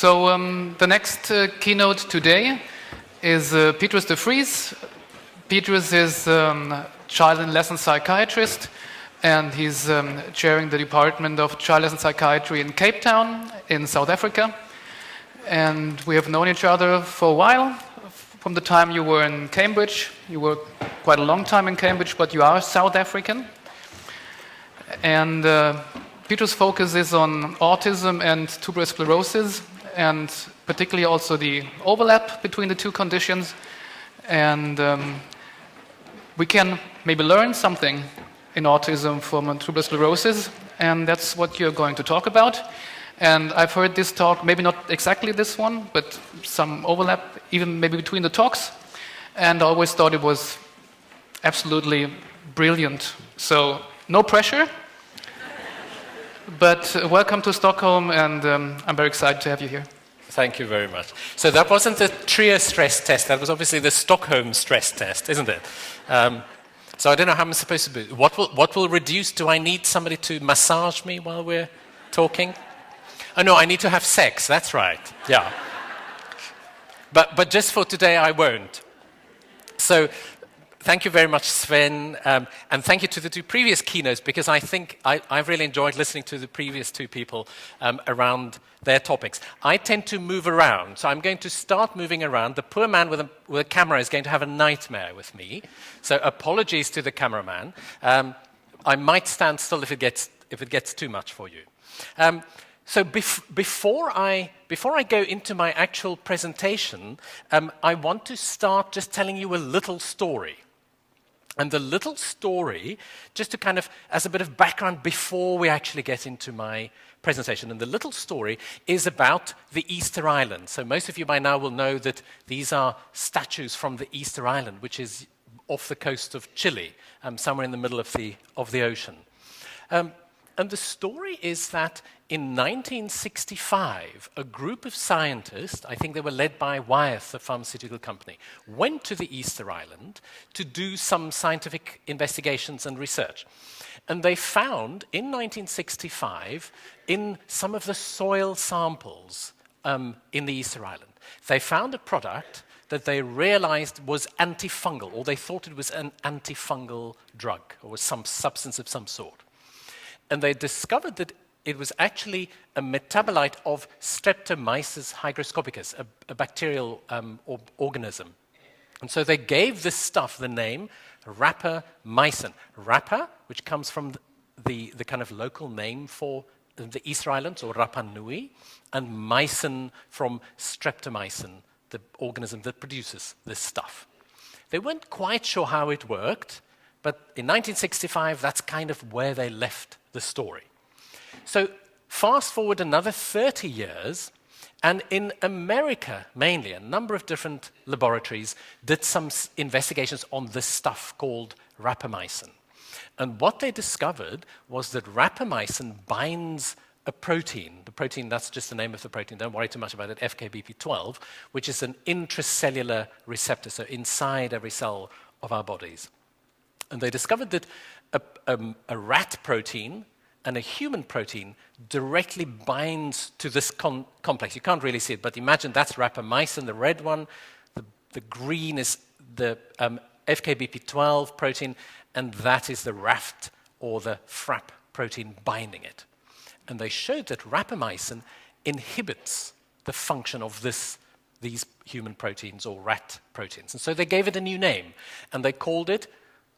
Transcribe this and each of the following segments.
The next keynote today is Petrus de Vries. Petrus is child and adolescent psychiatrist, and he's chairing the Department of Child and Adolescent Psychiatry in Cape Town in South Africa. And we have known each other for a while, from the time you were in Cambridge. You were quite a long time in Cambridge, but you are South African. And Petrus' focus is on autism and tuberous sclerosis, and particularly also the overlap between the two conditions. And we can maybe learn something in autism from tuberous sclerosis, and that's what you're going to talk about. And I've heard this talk, maybe not exactly this one, but some overlap even maybe between the talks, and I always thought it was absolutely brilliant. So no pressure, but welcome to Stockholm, and I'm very excited to have you here. Thank you very much. So that wasn't the Trier stress test, that was obviously the Stockholm stress test, isn't it? So I don't know how I'm supposed to do. What will reduce? Do I need somebody to massage me while we're talking? Oh no, I need to have sex, that's right, yeah. But just for today, I won't. So thank you very much, Sven, and thank you to the two previous keynotes, because I think I've really enjoyed listening to the previous two people around their topics. I tend to move around, so I'm going to start moving around. The poor man with a camera is going to have a nightmare with me, so apologies to the cameraman. I might stand still if it gets too much for you. So before I go into my actual presentation, I want to start just telling you a little story. And the little story, just to kind of, as a bit of background before we actually get into my presentation, and the little story is about the Easter Island. So most of you by now will know that these are statues from the Easter Island, which is off the coast of Chile, somewhere in the middle of the ocean. And the story is that in 1965, a group of scientists, I think they were led by Wyeth, the pharmaceutical company, went to the Easter Island to do some scientific investigations and research. And they found, in 1965, in some of the soil samples in the Easter Island, they found a product that they realized was antifungal, or they thought it was an antifungal drug, or was some substance of some sort. And they discovered that it was actually a metabolite of Streptomyces hygroscopicus, a bacterial organism. And so they gave this stuff the name rapamycin. Rapa, which comes from the kind of local name for the Easter Islands, or Rapa Nui, and mycin from streptomycin, the organism that produces this stuff. They weren't quite sure how it worked, but in 1965, that's kind of where they left the story. So fast forward another 30 years, and in America, mainly, a number of different laboratories did some investigations on this stuff called rapamycin. And what they discovered was that rapamycin binds a protein. The protein, that's just the name of the protein, don't worry too much about it, FKBP12, which is an intracellular receptor, so inside every cell of our bodies. And they discovered that a rat protein and a human protein directly binds to this complex. You can't really see it, but imagine that's rapamycin, the red one. The green is the FKBP12 protein, and that is the RAFT, or the FRAP protein binding it. And they showed that rapamycin inhibits the function of these human proteins, or rat proteins. And so they gave it a new name, and they called it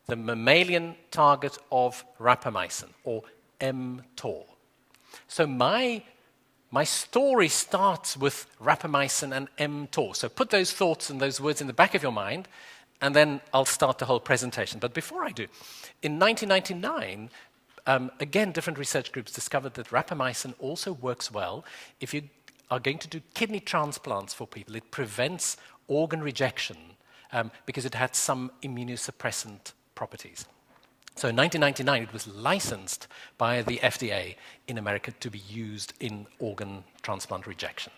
the mammalian target of rapamycin, or mTOR. So my story starts with rapamycin and mTOR. So put those thoughts and those words in the back of your mind, and then I'll start the whole presentation. But before I do, in 1999, again, different research groups discovered that rapamycin also works well if you are going to do kidney transplants for people. It prevents organ rejection because it had some immunosuppressant properties. So in 1999, it was licensed by the FDA in America to be used in organ transplant rejection.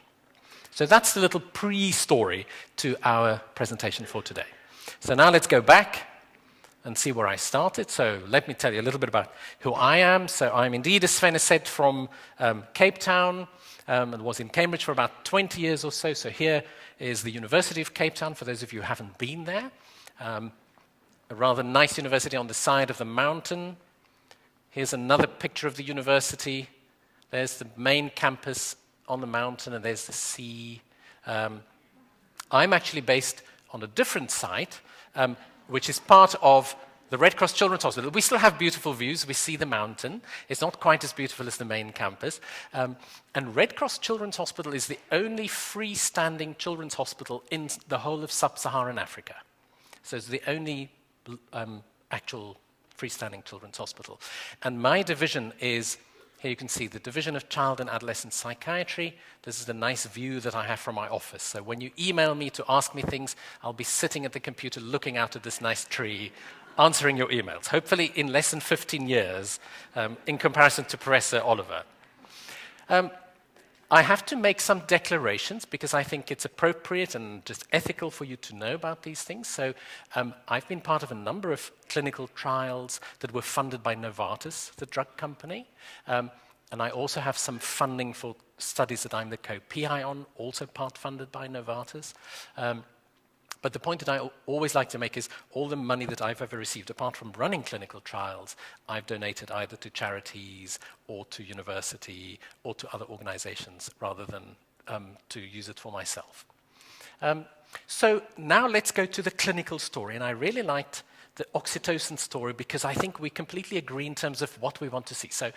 So that's the little pre-story to our presentation for today. So now let's go back and see where I started. So let me tell you a little bit about who I am. So I'm indeed, as Sven has said, from Cape Town, and was in Cambridge for about 20 years or so. So here is the University of Cape Town, for those of you who haven't been there. A rather nice university on the side of the mountain. Here's another picture of the university. There's the main campus on the mountain, and there's the sea. I'm actually based on a different site, which is part of the Red Cross Children's Hospital. We still have beautiful views. We see the mountain. It's not quite as beautiful as the main campus. And Red Cross Children's Hospital is the only freestanding children's hospital in the whole of sub-Saharan Africa. So it's the only actual freestanding children's hospital. And my division is, here you can see the Division of Child and Adolescent Psychiatry. This is the nice view that I have from my office. So when you email me to ask me things, I'll be sitting at the computer looking out at this nice tree, answering your emails, hopefully in less than 15 years in comparison to Professor Oliver. I have to make some declarations because I think it's appropriate and just ethical for you to know about these things. So I've been part of a number of clinical trials that were funded by Novartis, the drug company. And I also have some funding for studies that I'm the co-PI on, also part funded by Novartis. But the point that I always like to make is all the money that I've ever received, apart from running clinical trials, I've donated either to charities or to university or to other organizations rather than to use it for myself. So now let's go to the clinical story. And I really liked the oxytocin story because I think we completely agree in terms of what we want to see. So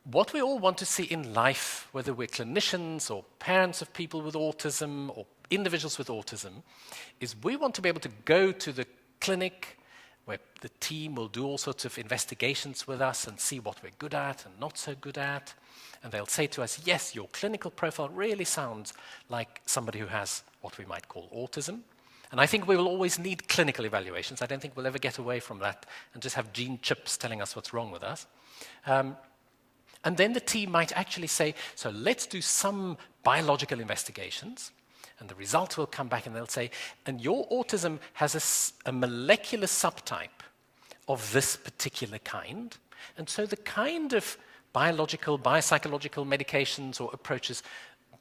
what we all want to see in life, whether we're clinicians or parents of people with autism or individuals with autism, is we want to be able to go to the clinic where the team will do all sorts of investigations with us and see what we're good at and not so good at. And they'll say to us, yes, your clinical profile really sounds like somebody who has what we might call autism. And I think we will always need clinical evaluations. I don't think we'll ever get away from that and just have gene chips telling us what's wrong with us. And then the team might actually say, so let's do some biological investigations. And the results will come back and they'll say, and your autism has a molecular subtype of this particular kind. And so the kind of biological, biopsychological medications or approaches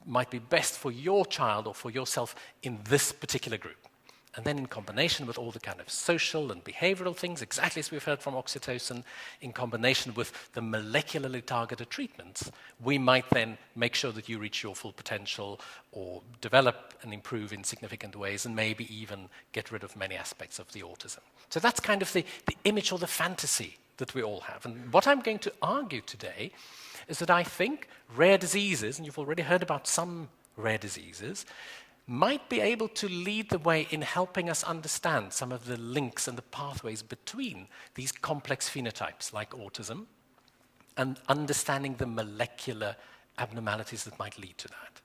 might be best for your child or for yourself in this particular group. And then in combination with all the kind of social and behavioral things, exactly as we've heard from oxytocin, in combination with the molecularly targeted treatments, we might then make sure that you reach your full potential or develop and improve in significant ways and maybe even get rid of many aspects of the autism. So that's kind of the image or the fantasy that we all have. And what I'm going to argue today is that I think rare diseases, and you've already heard about some rare diseases, might be able to lead the way in helping us understand some of the links and the pathways between these complex phenotypes like autism and understanding the molecular abnormalities that might lead to that.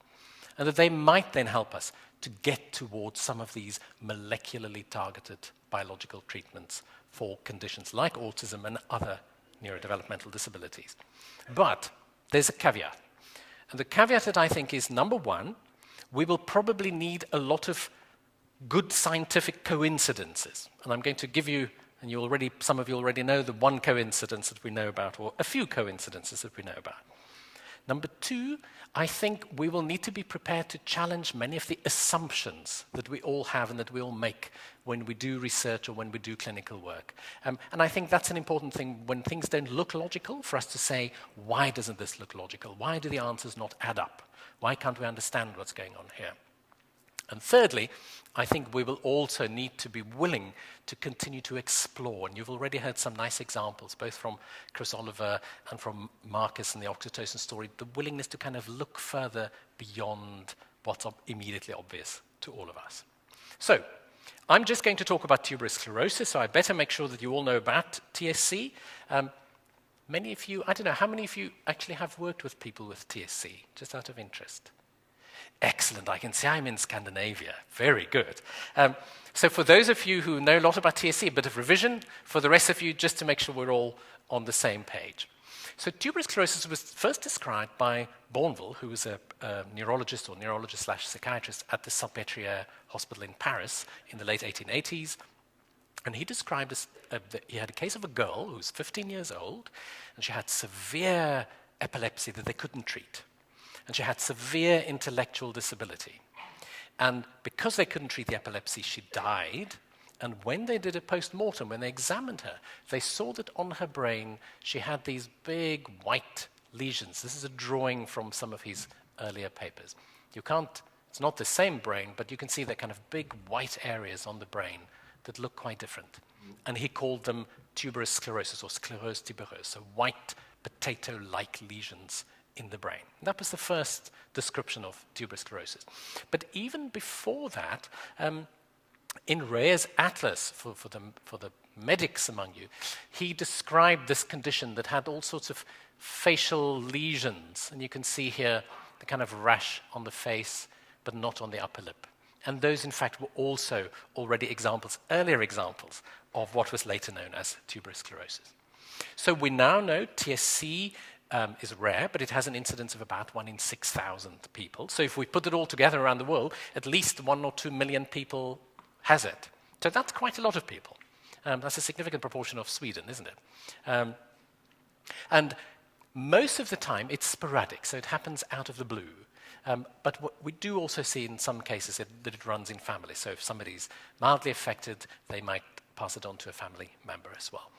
And that they might then help us to get towards some of these molecularly targeted biological treatments for conditions like autism and other neurodevelopmental disabilities. But there's a caveat. And the caveat that I think is, number one, we will probably need a lot of good scientific coincidences. And I'm going to give you, and some of you already know the one coincidence that we know about, or a few coincidences that we know about. Number two, I think we will need to be prepared to challenge many of the assumptions that we all have and that we all make when we do research or when we do clinical work. And I think that's an important thing when things don't look logical, for us to say, why doesn't this look logical? Why do the answers not add up? Why can't we understand what's going on here? And thirdly, I think we will also need to be willing to continue to explore. And you've already heard some nice examples, both from Chris Oliver and from Marcus and the oxytocin story, the willingness to kind of look further beyond what's immediately obvious to all of us. So I'm just going to talk about tuberous sclerosis, so I better make sure that you all know about TSC. Many of you, I don't know, how many of you actually have worked with people with TSC, just out of interest? Excellent, I can see I'm in Scandinavia. Very good. So for those of you who know a lot about TSC, a bit of revision. For the rest of you, just to make sure we're all on the same page. So tuberous sclerosis was first described by Bournville, who was a neurologist or neurologist/psychiatrist at the Salpêtrière Hospital in Paris in the late 1880s. And he described that he had a case of a girl who was 15 years old, and she had severe epilepsy that they couldn't treat. And she had severe intellectual disability. And because they couldn't treat the epilepsy, she died. And when they did a post-mortem, when they examined her, they saw that on her brain she had these big white lesions. This is a drawing from some of his earlier papers. It's not the same brain, but you can see the kind of big white areas on the brain that look quite different. And he called them tuberous sclerosis or sclerose tubereuse, so white potato-like lesions in the brain. And that was the first description of tuberous sclerosis. But even before that, in Reyes' atlas, for the medics among you, he described this condition that had all sorts of facial lesions. And you can see here the kind of rash on the face, but not on the upper lip. And those, in fact, were also already earlier examples of what was later known as tuberous sclerosis. So we now know TSC is rare, but it has an incidence of about 1 in 6,000 people. So if we put it all together around the world, at least 1 or 2 million people has it. So that's quite a lot of people. That's a significant proportion of Sweden, isn't it? And most of the time, it's sporadic, so it happens out of the blue. But what we do also see in some cases that it runs in families. So if somebody's mildly affected, they might pass it on to a family member as well.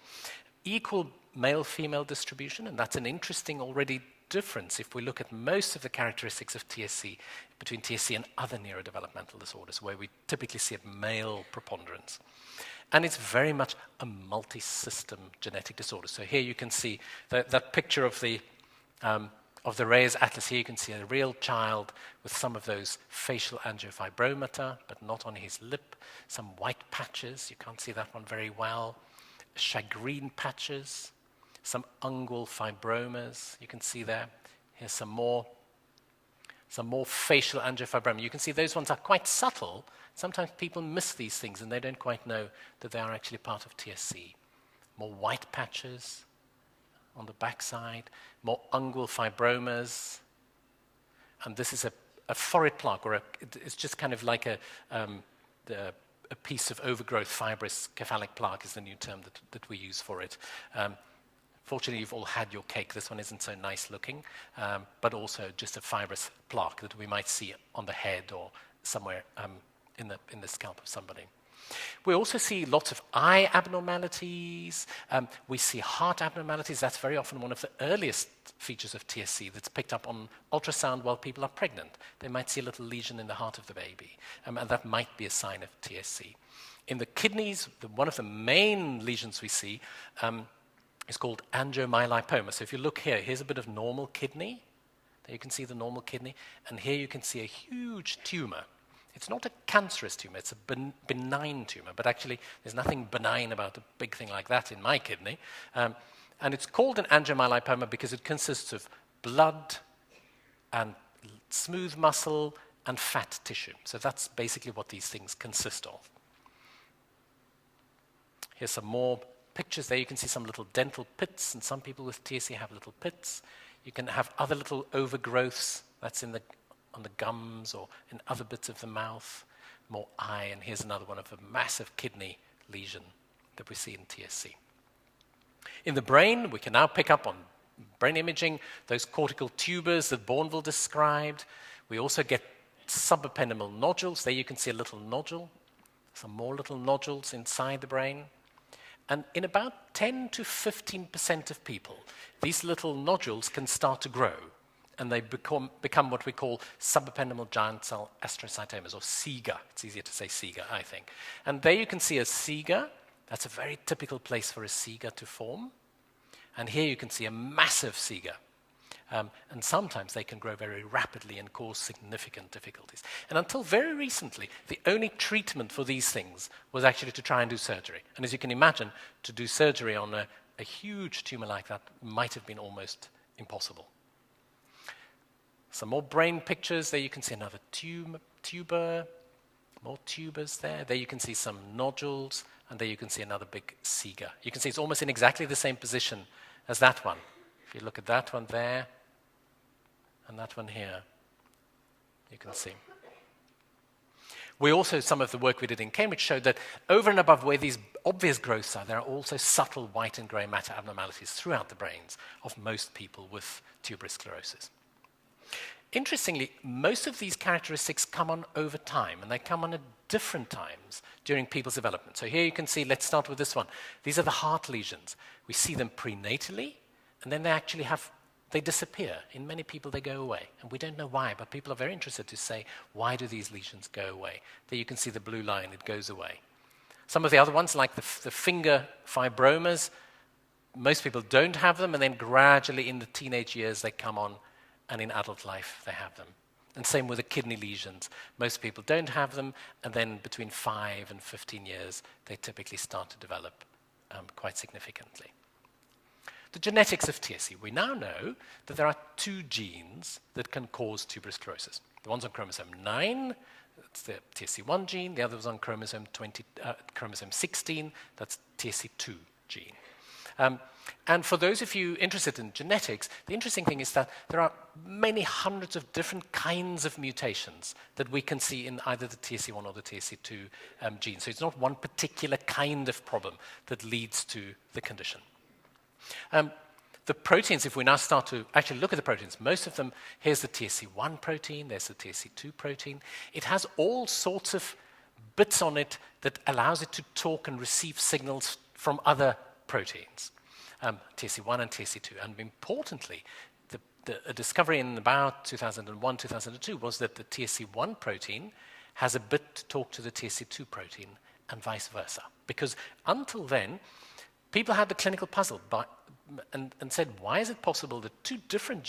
Equal male-female distribution, and that's an interesting already difference if we look at most of the characteristics of TSC between TSC and other neurodevelopmental disorders, where we typically see a male preponderance. And it's very much a multi-system genetic disorder. So here you can see that picture of the Reyes atlas. Here you can see a real child with some of those facial angiofibromata, but not on his lip, some white patches. You can't see that one very well. Shagreen patches, some ungual fibromas. You can see there. Here's some more facial angiofibroma. You can see those ones are quite subtle. Sometimes people miss these things and they don't quite know that they are actually part of TSC. More white patches on the backside, more ungual fibromas. And this is a forehead plaque, or it's just kind of like a piece of overgrowth fibrous cephalic plaque is the new term that we use for it. Fortunately, you've all had your cake. This one isn't so nice looking, but also just a fibrous plaque that we might see on the head or somewhere in the scalp of somebody. We also see lots of eye abnormalities. We see heart abnormalities. That's very often one of the earliest features of TSC that's picked up on ultrasound while people are pregnant. They might see a little lesion in the heart of the baby, and that might be a sign of TSC. In the kidneys, one of the main lesions we see is called angiomyolipoma. So if you look here, here's a bit of normal kidney. There you can see the normal kidney, and here you can see a huge tumor. It's not a cancerous tumor, it's a benign tumor, but actually there's nothing benign about a big thing like that in my kidney. And it's called an angiomyolipoma because it consists of blood and smooth muscle and fat tissue. So that's basically what these things consist of. Here's some more pictures there. You can see some little dental pits, and some people with TSC have little pits. You can have other little overgrowths, that's on the gums or in other bits of the mouth, more eye, and here's another one of a massive kidney lesion that we see in TSC. In the brain, we can now pick up on brain imaging, those cortical tubers that Bourneville described. We also get subependymal nodules. There you can see a little nodule, some more little nodules inside the brain. And in about 10 to 15% of people, these little nodules can start to grow, and they become what we call subependymal giant cell astrocytomas, or SIGA. It's easier to say SIGA, I think. And there you can see a SIGA. That's a very typical place for a SIGA to form. And here you can see a massive SIGA. And sometimes they can grow very rapidly and cause significant difficulties. And until very recently, the only treatment for these things was actually to try and do surgery. And as you can imagine, to do surgery on a huge tumor like that might have been almost impossible. Some more brain pictures. There you can see another tuber, more tubers there. There you can see some nodules, and there you can see another big SIGA. You can see it's almost in exactly the same position as that one. If you look at that one there, and that one here, you can see. Some of the work we did in Cambridge showed that over and above where these obvious growths are, there are also subtle white and grey matter abnormalities throughout the brains of most people with tuberous sclerosis. Interestingly, most of these characteristics come on over time, and they come on at different times during people's development. So here you can see, let's start with this one. These are the heart lesions. We see them prenatally, and then they disappear. In many people, they go away. And we don't know why, but people are very interested to say, why do these lesions go away? There you can see the blue line, it goes away. Some of the other ones, like the finger fibromas, most people don't have them, and then gradually in the teenage years, they come on, and in adult life, they have them. And same with the kidney lesions. Most people don't have them, and then between 5 and 15 years, they typically start to develop quite significantly. The genetics of TSC. We now know that there are 2 genes that can cause tuberous sclerosis. The one's on chromosome 9, that's the TSC1 gene. The other was on chromosome 16, that's TSC2 gene. And for those of you interested in genetics, the interesting thing is that there are many hundreds of different kinds of mutations that we can see in either the TSC1 or the TSC2 gene. So it's not one particular kind of problem that leads to the condition. The proteins, if we now start to actually look at the proteins, most of them, here's the TSC1 protein, there's the TSC2 protein. It has all sorts of bits on it that allows it to talk and receive signals from other proteins, TSC1 and TSC2. And importantly, a discovery in about 2001, 2002 was that the TSC1 protein has a bit to talk to the TSC2 protein and vice versa. Because until then, people had the clinical puzzle and said, why is it possible that 2 different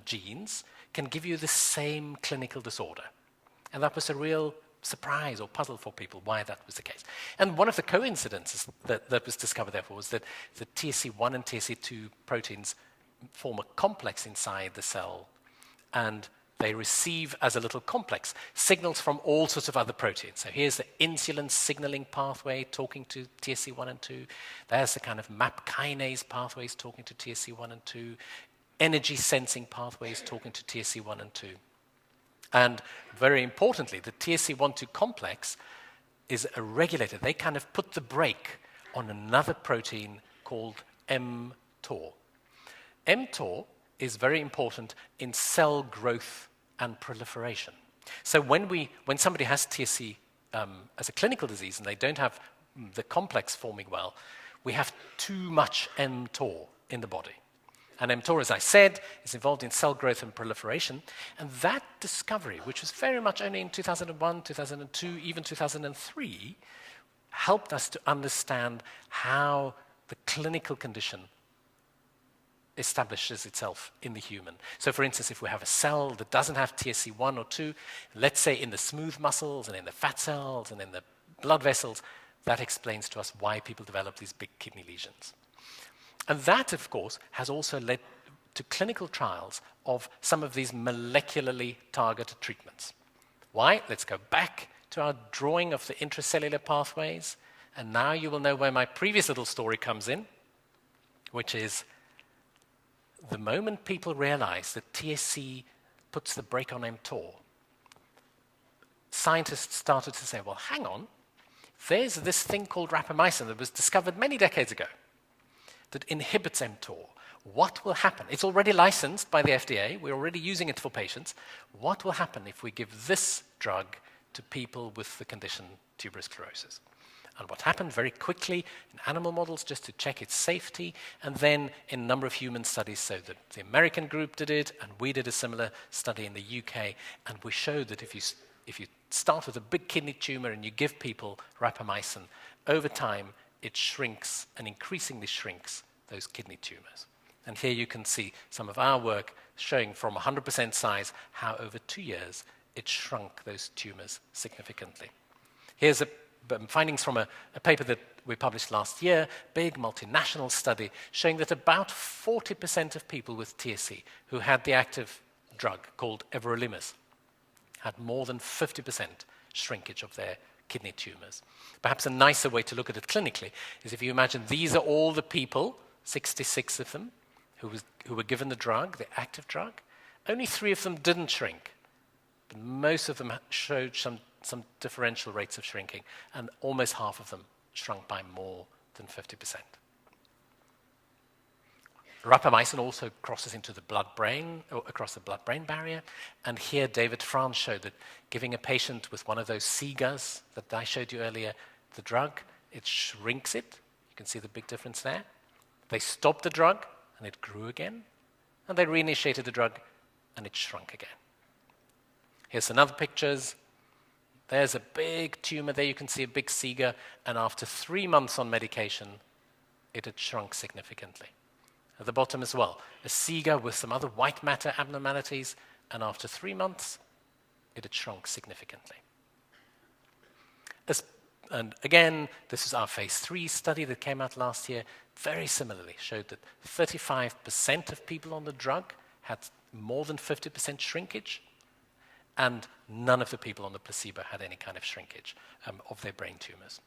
genes can give you the same clinical disorder? And that was a real surprise or puzzle for people why that was the case. And one of the coincidences that was discovered, therefore, was that the TSC1 and TSC2 proteins form a complex inside the cell, and they receive, as a little complex, signals from all sorts of other proteins. So here's the insulin signaling pathway talking to TSC1 and 2. There's the kind of MAP kinase pathways talking to TSC1 and 2. Energy sensing pathways talking to TSC1 and 2. And very importantly, the TSC1-2 complex is a regulator. They kind of put the brake on another protein called mTOR. mTOR is very important in cell growth and proliferation. So when somebody has TSC as a clinical disease and they don't have the complex forming well, we have too much mTOR in the body. And mTOR, as I said, is involved in cell growth and proliferation. And that discovery, which was very much only in 2001, 2002, even 2003, helped us to understand how the clinical condition establishes itself in the human. So for instance, if we have a cell that doesn't have TSC1 or 2, let's say in the smooth muscles and in the fat cells and in the blood vessels, that explains to us why people develop these big kidney lesions. And that, of course, has also led to clinical trials of some of these molecularly targeted treatments. Why? Let's go back to our drawing of the intracellular pathways, and now you will know where my previous little story comes in, which is the moment people realize that TSC puts the brake on mTOR, scientists started to say, well, hang on, there's this thing called rapamycin that was discovered many decades ago that inhibits mTOR. What will happen? It's already licensed by the FDA. We're already using it for patients. What will happen if we give this drug to people with the condition tuberous sclerosis? And what happened very quickly in animal models, just to check its safety, and then in a number of human studies, so that the American group did it, and we did a similar study in the UK, and we showed that if you start with a big kidney tumor and you give people rapamycin, over time it shrinks and increasingly shrinks those kidney tumors. And here you can see some of our work showing from 100% size how over 2 years it shrunk those tumors significantly. Here's findings from a paper that we published last year, big multinational study, showing that about 40% of people with TSC who had the active drug called everolimus had more than 50% shrinkage of their kidney tumors. Perhaps a nicer way to look at it clinically is if you imagine these are all the people, 66 of them, who were given the drug, the active drug. Only 3 of them didn't shrink, but most of them showed some some differential rates of shrinking, and almost half of them shrunk by more than 50%. Rapamycin also crosses into the blood-brain, or across the blood-brain barrier, and here David France showed that giving a patient with one of those SIGAs that I showed you earlier the drug, it shrinks it. You can see the big difference there. They stopped the drug, and it grew again, and they reinitiated the drug, and it shrunk again. Here's some other pictures. There's a big tumor there. You can see a big SIGA, and after 3 months on medication, it had shrunk significantly. At the bottom as well, a SIGA with some other white matter abnormalities, and after 3 months, it had shrunk significantly. And again, this is our phase 3 study that came out last year, very similarly showed that 35% of people on the drug had more than 50% shrinkage, and none of the people on the placebo had any kind of shrinkage of their brain tumors.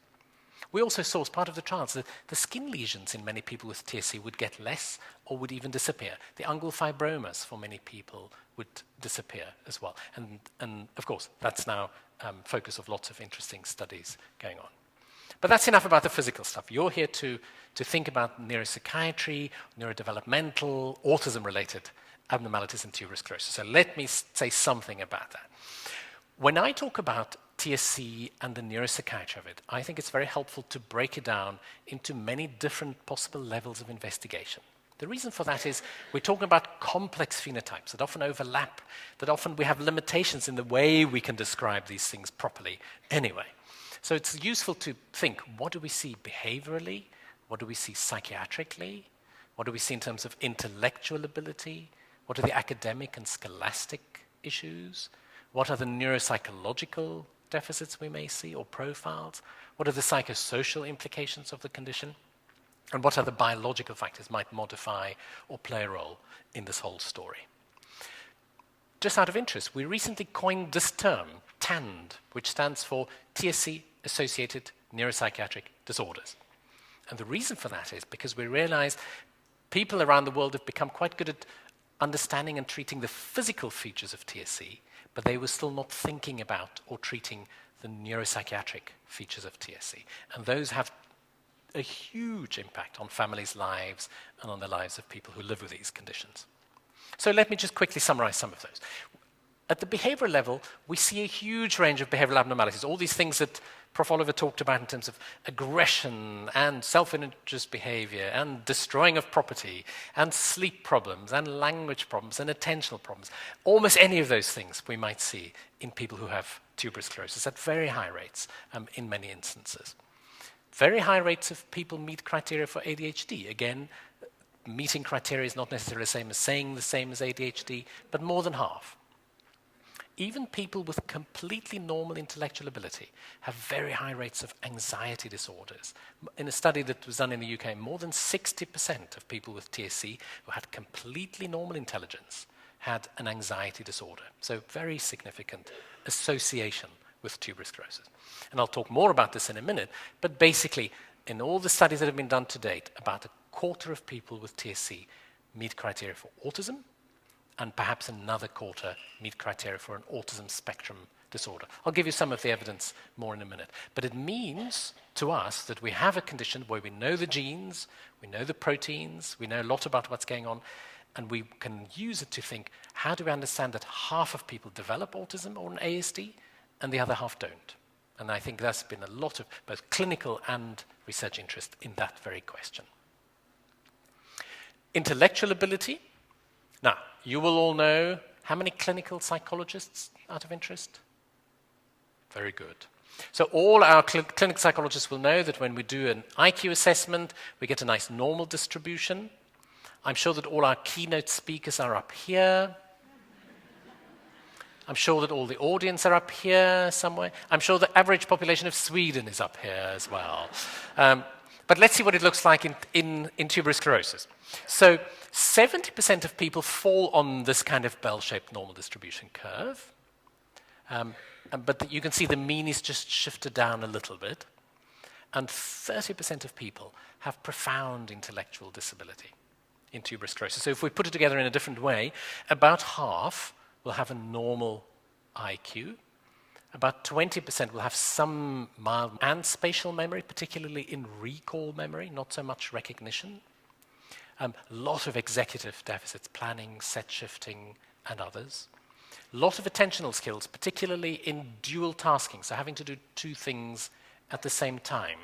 We also saw as part of the trials that the skin lesions in many people with TSC would get less or would even disappear. The ungual fibromas for many people would disappear as well. And of course, that's now focus of lots of interesting studies going on. But that's enough about the physical stuff. You're here to think about neuropsychiatry, neurodevelopmental, autism-related abnormalities in tuberous sclerosis. So let me say something about that. When I talk about TSC and the neuropsychiatry of it, I think it's very helpful to break it down into many different possible levels of investigation. The reason for that is we're talking about complex phenotypes that often overlap, that often we have limitations in the way we can describe these things properly anyway. So it's useful to think, what do we see behaviorally? What do we see psychiatrically? What do we see in terms of intellectual ability? What are the academic and scholastic issues? What are the neuropsychological deficits we may see or profiles? What are the psychosocial implications of the condition? And what other biological factors might modify or play a role in this whole story? Just out of interest, we recently coined this term, TAND, which stands for TSC-Associated Neuropsychiatric Disorders. And the reason for that is because we realize people around the world have become quite good at understanding and treating the physical features of TSC, but they were still not thinking about or treating the neuropsychiatric features of TSC. And those have a huge impact on families' lives and on the lives of people who live with these conditions. So let me just quickly summarize some of those. At the behavioral level, we see a huge range of behavioral abnormalities, all these things that Prof. Oliver talked about in terms of aggression and self-interest behavior and destroying of property and sleep problems and language problems and attentional problems. Almost any of those things we might see in people who have tuberous sclerosis at very high rates in many instances. Very high rates of people meet criteria for ADHD. Again, meeting criteria is not necessarily the same as saying the same as ADHD, but more than half. Even people with completely normal intellectual ability have very high rates of anxiety disorders. In a study that was done in the UK, more than 60% of people with TSC who had completely normal intelligence had an anxiety disorder. So very significant association with tuberous sclerosis. And I'll talk more about this in a minute, but basically, in all the studies that have been done to date, about a quarter of people with TSC meet criteria for autism, and perhaps another quarter meet criteria for an autism spectrum disorder. I'll give you some of the evidence more in a minute. But it means to us that we have a condition where we know the genes, we know the proteins, we know a lot about what's going on, and we can use it to think, how do we understand that half of people develop autism or an ASD, and the other half don't? And I think there's been a lot of both clinical and research interest in that very question. Intellectual ability. Now, you will all know how many clinical psychologists out of interest? Very good. So all our clinical psychologists will know that when we do an IQ assessment, we get a nice normal distribution. I'm sure that all our keynote speakers are up here. I'm sure that all the audience are up here somewhere. I'm sure the average population of Sweden is up here as well. But let's see what it looks like in tuberous sclerosis. So 70% of people fall on this kind of bell-shaped normal distribution curve. But you can see the mean is just shifted down a little bit. And 30% of people have profound intellectual disability in tuberous sclerosis. So if we put it together in a different way, about half will have a normal IQ. About 20% will have some mild and spatial memory, particularly in recall memory, not so much recognition. A lot of executive deficits, planning, set shifting, and others. A lot of attentional skills, particularly in dual tasking, so having to do two things at the same time.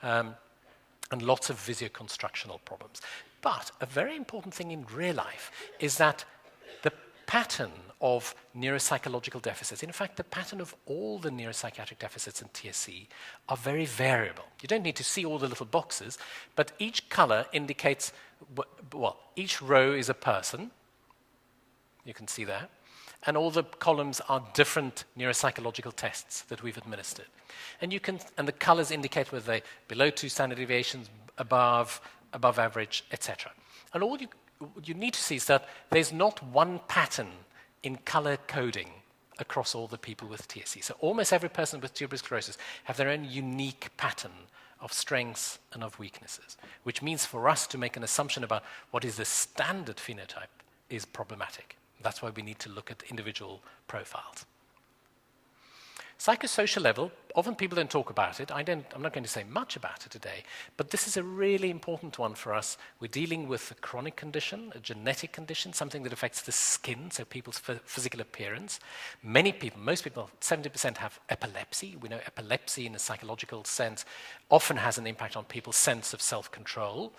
And lots of visio-constructional problems. But a very important thing in real life is that the pattern of neuropsychological deficits, in fact, the pattern of all the neuropsychiatric deficits in TSC are very variable. You don't need to see all the little boxes, but each color indicates, well, each row is a person. You can see that. And all the columns are different neuropsychological tests that we've administered. And the colors indicate whether they're below 2 standard deviations, above average, etc. And all you need to see is that there's not one pattern in color coding across all the people with TSC. So almost every person with tuberous sclerosis have their own unique pattern of strengths and of weaknesses, which means for us to make an assumption about what is the standard phenotype is problematic. That's why we need to look at individual profiles. Psychosocial level, often people don't talk about it. I'm not going to say much about it today, but this is a really important one for us. We're dealing with a chronic condition, a genetic condition, something that affects the skin, so people's physical appearance. Many people, most people, 70% have epilepsy. We know epilepsy in a psychological sense often has an impact on people's sense of self-control.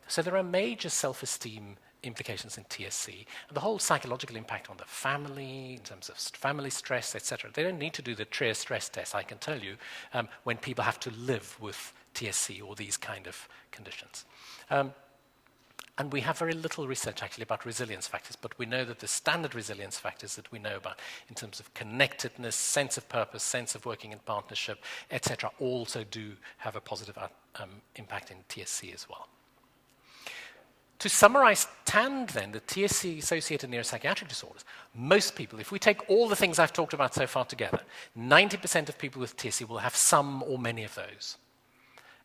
So there are major self-esteem implications in TSC, and the whole psychological impact on the family, in terms of family stress, etc. They don't need to do the TRIA stress test, I can tell you, when people have to live with TSC or these kind of conditions. And we have very little research actually about resilience factors, but we know that the standard resilience factors that we know about in terms of connectedness, sense of purpose, sense of working in partnership, etc., also do have a positive impact in TSC as well. To summarize TAND then, the TSC-Associated neuropsychiatric disorders, most people, if we take all the things I've talked about so far together, 90% of people with TSC will have some or many of those.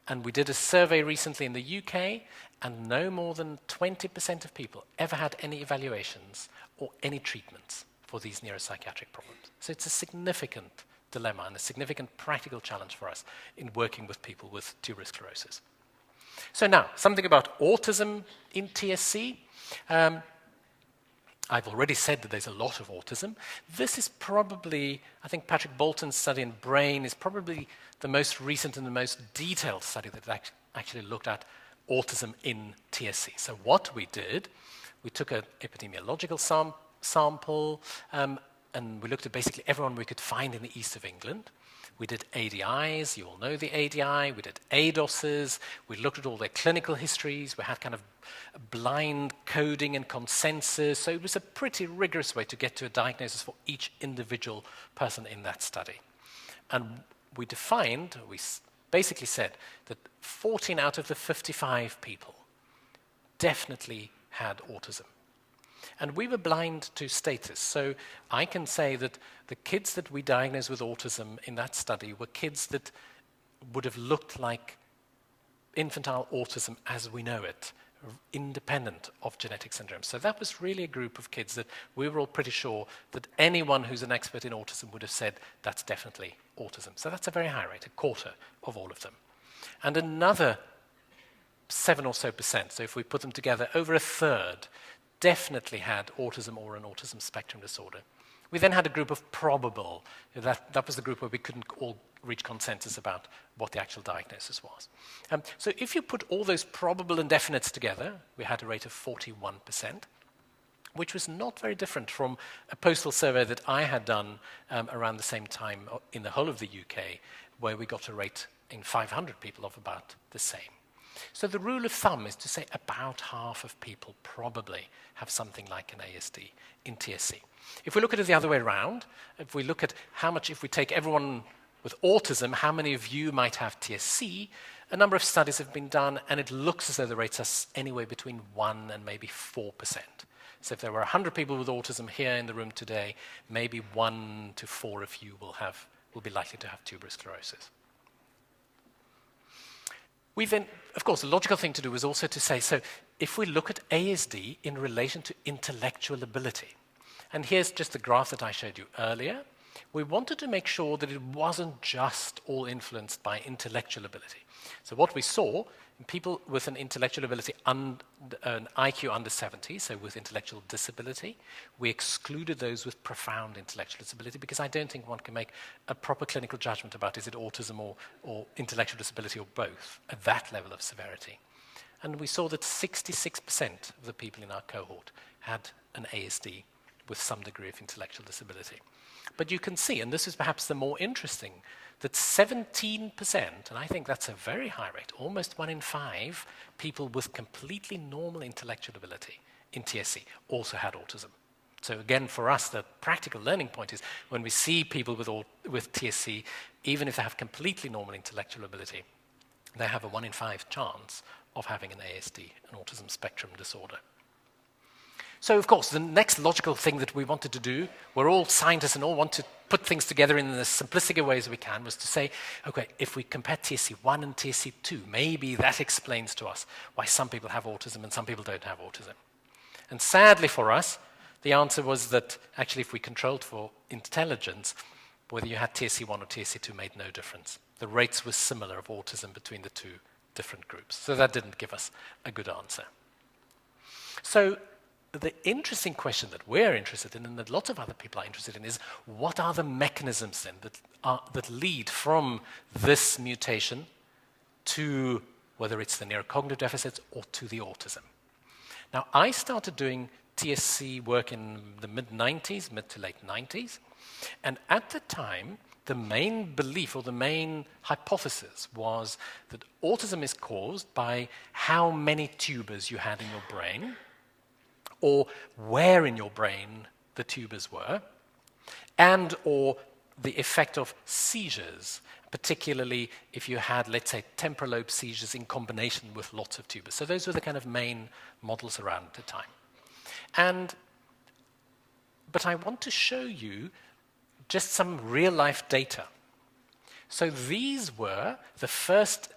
And we did a survey recently in the UK, and no more than 20% of people ever had any evaluations or any treatments for these neuropsychiatric problems. So it's a significant dilemma and a significant practical challenge for us in working with people with tuberous sclerosis. So now, something about autism in TSC. I've already said that there's a lot of autism. This is probably, I think Patrick Bolton's study in brain is probably the most recent and the most detailed study that actually looked at autism in TSC. So what we did, we took an epidemiological sample, and we looked at basically everyone we could find in the east of England. We did ADIs, you all know the ADI, we did ADOSs, we looked at all their clinical histories, we had kind of blind coding and consensus, so it was a pretty rigorous way to get to a diagnosis for each individual person in that study. And we basically said that 14 out of the 55 people definitely had autism. And we were blind to status. So I can say that the kids that we diagnosed with autism in that study were kids that would have looked like infantile autism as we know it, independent of genetic syndrome. So that was really a group of kids that we were all pretty sure that anyone who's an expert in autism would have said that's definitely autism. So that's a very high rate, a quarter of all of them. And another 7% or so, so if we put them together, over a third definitely had autism or an autism spectrum disorder. We then had a group of probable. That was the group where we couldn't all reach consensus about what the actual diagnosis was. So if you put all those probable and definites together, we had a rate of 41%, which was not very different from a postal survey that I had done around the same time in the whole of the UK, where we got a rate in 500 people of about the same. So the rule of thumb is to say about half of people probably have something like an ASD in TSC. If we look at it the other way around, if we look at how much, if we take everyone with autism, how many of you might have TSC, a number of studies have been done, and it looks as though the rates are anywhere between 1 and maybe 4%. So if there were 100 people with autism here in the room today, maybe 1 to 4 of you will be likely to have tuberous sclerosis. We then, of course, the logical thing to do is also to say, so if we look at ASD in relation to intellectual ability, and here's just the graph that I showed you earlier. we wanted to make sure that it wasn't just all influenced by intellectual ability. So what we saw in people with an intellectual ability, an IQ under 70, so with intellectual disability, we excluded those with profound intellectual disability because I don't think one can make a proper clinical judgment about is it autism or intellectual disability or both at that level of severity. And we saw that 66% of the people in our cohort had an ASD with some degree of intellectual disability. But you can see, and this is perhaps the more interesting, that 17%, and I think that's a very high rate, almost 1 in 5 people with completely normal intellectual ability in TSC also had autism. So again, for us, the practical learning point is when we see people with TSC, even if they have completely normal intellectual ability, they have a 1 in 5 chance of having an ASD, an autism spectrum disorder. So, of course, the next logical thing that we wanted to do, we're all scientists and all want to put things together in the simplistic way as we can, was to say, okay, if we compare TSC1 and TSC2, maybe that explains to us why some people have autism and some people don't have autism. And sadly for us, the answer was that actually if we controlled for intelligence, whether you had TSC1 or TSC2 made no difference. The rates were similar of autism between the two different groups. So that didn't give us a good answer. So the interesting question that we're interested in, and that lots of other people are interested in, is what are the mechanisms then that lead from this mutation to whether it's the neurocognitive deficits or to the autism? Now, I started doing TSC work in the mid-90s, mid to late 90s, and at the time, the main belief or the main hypothesis was that autism is caused by how many tubers you had in your brain, or where in your brain the tubers were, and or the effect of seizures, particularly if you had, let's say, temporal lobe seizures in combination with lots of tubers. So those were the kind of main models around at the time. But I want to show you just some real-life data. So these were the first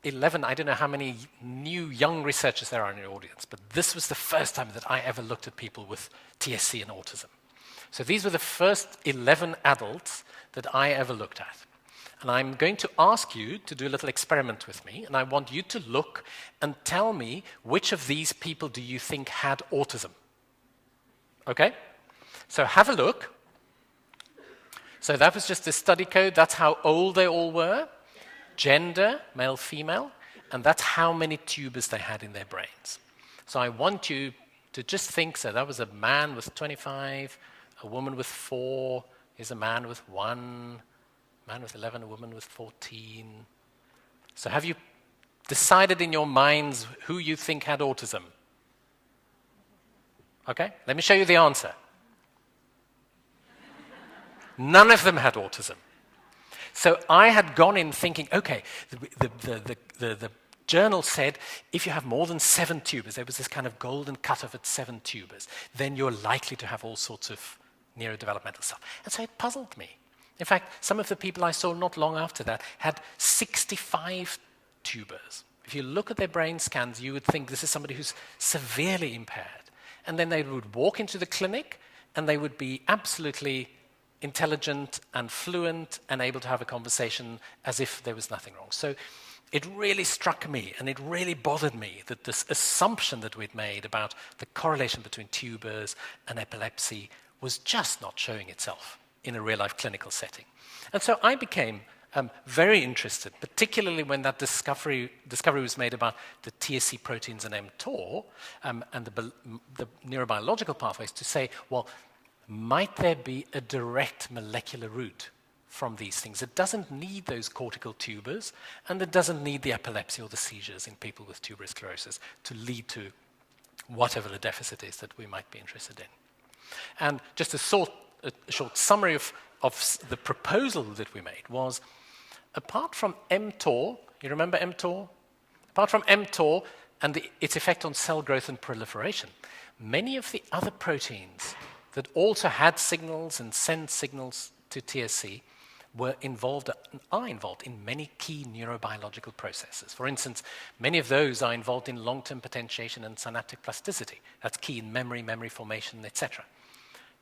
11, I don't know how many new young researchers there are in your audience, but this was the first time that I ever looked at people with TSC and autism. So these were the first 11 adults that I ever looked at. And I'm going to ask you to do a little experiment with me, and I want you to look and tell me which of these people do you think had autism. Okay? So have a look. So that was just the study code. That's how old they all were. Gender, male, female, and that's how many tubers they had in their brains. So I want you to just think, so that was a man with 25, a woman with 4, is a man with 1, a man with 11, a woman with 14. So have you decided in your minds who you think had autism? Okay, let me show you the answer. None of them had autism. So I had gone in thinking, okay, the journal said if you have more than 7 tubers, there was this kind of golden cutoff at 7 tubers, then you're likely to have all sorts of neurodevelopmental stuff. And so it puzzled me. In fact, some of the people I saw not long after that had 65 tubers. If you look at their brain scans, you would think this is somebody who's severely impaired. And then they would walk into the clinic and they would be absolutely intelligent and fluent and able to have a conversation as if there was nothing wrong. So it really struck me and it really bothered me that this assumption that we'd made about the correlation between tubers and epilepsy was just not showing itself in a real-life clinical setting. And so I became very interested, particularly when that discovery was made about the TSC proteins and mTOR and the neurobiological pathways, to say, well, might there be a direct molecular route from these things? It doesn't need those cortical tubers, and it doesn't need the epilepsy or the seizures in people with tuberous sclerosis to lead to whatever the deficit is that we might be interested in. And just a short summary of the proposal that we made was, apart from mTOR, you remember mTOR? Apart from mTOR and its effect on cell growth and proliferation, many of the other proteins that also had signals and sent signals to TSC were involved and are involved in many key neurobiological processes. For instance, many of those are involved in long-term potentiation and synaptic plasticity. That's key in memory formation, etc.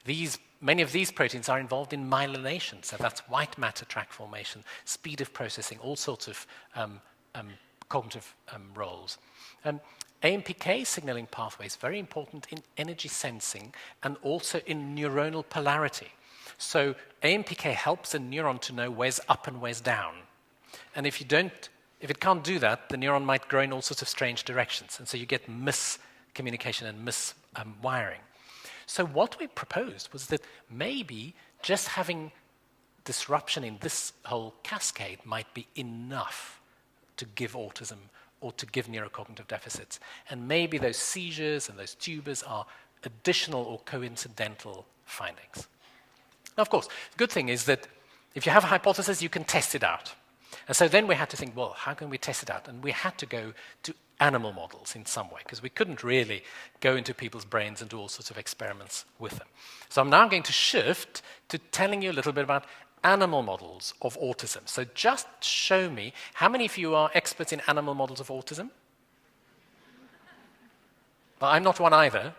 These many of these proteins are involved in myelination, so that's white matter tract formation, speed of processing, all sorts of cognitive roles. AMPK signaling pathways, very important in energy sensing and also in neuronal polarity. So AMPK helps a neuron to know where's up and where's down. And if it can't do that, the neuron might grow in all sorts of strange directions. And so you get miscommunication and miswiring. So what we proposed was that maybe just having disruption in this whole cascade might be enough to give autism or to give neurocognitive deficits. And maybe those seizures and those tubers are additional or coincidental findings. Now, of course, the good thing is that if you have a hypothesis, you can test it out. And so then we had to think, well, how can we test it out? And we had to go to animal models in some way, because we couldn't really go into people's brains and do all sorts of experiments with them. So I'm now going to shift to telling you a little bit about animal models of autism. So just show me, how many of you are experts in animal models of autism? Well, I'm not one either.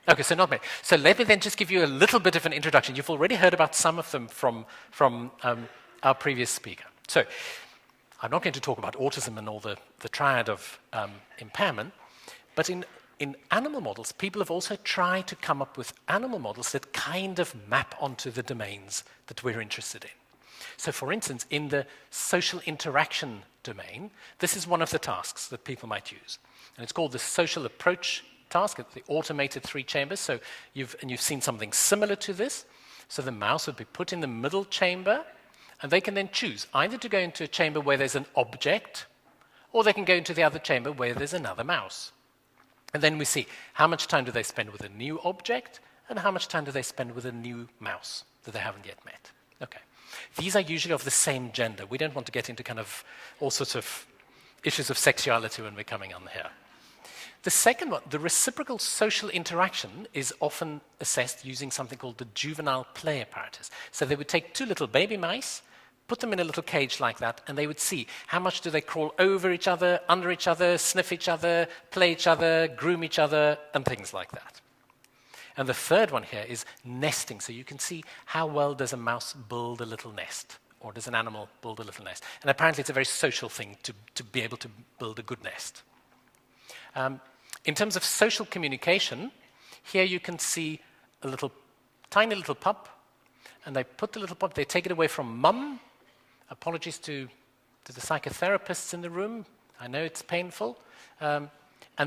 Okay, so not many. So let me then just give you a little bit of an introduction. You've already heard about some of them from our previous speaker. So I'm not going to talk about autism and all the triad of impairment, but in animal models, people have also tried to come up with animal models that kind of map onto the domains that we're interested in. So for instance, in the social interaction domain, this is one of the tasks that people might use. And it's called the social approach task, the automated 3 chambers. So you've seen something similar to this. So the mouse would be put in the middle chamber, and they can then choose either to go into a chamber where there's an object, or they can go into the other chamber where there's another mouse. And then we see how much time do they spend with a new object and how much time do they spend with a new mouse that they haven't yet met. Okay. These are usually of the same gender. We don't want to get into kind of all sorts of issues of sexuality when we're coming on here. The second one, the reciprocal social interaction, is often assessed using something called the juvenile play apparatus. So they would take 2 little baby mice, put them in a little cage like that, and they would see how much do they crawl over each other, under each other, sniff each other, play each other, groom each other, and things like that. And the third one here is nesting. So you can see how well does a mouse build a little nest, or does an animal build a little nest. And apparently it's a very social thing to be able to build a good nest. In terms of social communication, here you can see a tiny little pup, and they put the little pup, they take it away from mum. Apologies to the psychotherapists in the room. I know it's painful. And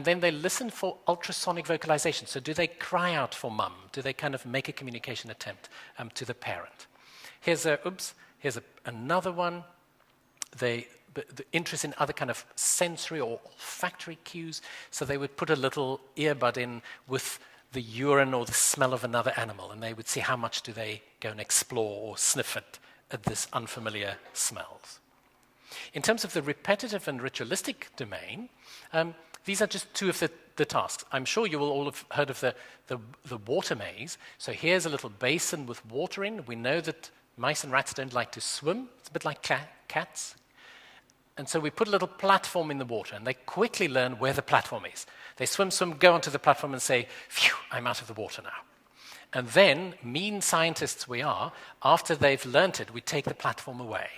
then they listen for ultrasonic vocalization. So do they cry out for mum? Do they kind of make a communication attempt to the parent? Here's another one. The interest in other kind of sensory or olfactory cues. So they would put a little earbud in with the urine or the smell of another animal, and they would see how much do they go and explore or sniff at this unfamiliar smells. In terms of the repetitive and ritualistic domain, these are just 2 of the tasks. I'm sure you will all have heard of the water maze. So here's a little basin with water in. We know that mice and rats don't like to swim. It's a bit like cats. And so we put a little platform in the water, and they quickly learn where the platform is. They swim, go onto the platform and say, phew, I'm out of the water now. And then, mean scientists we are, after they've learnt it, we take the platform away.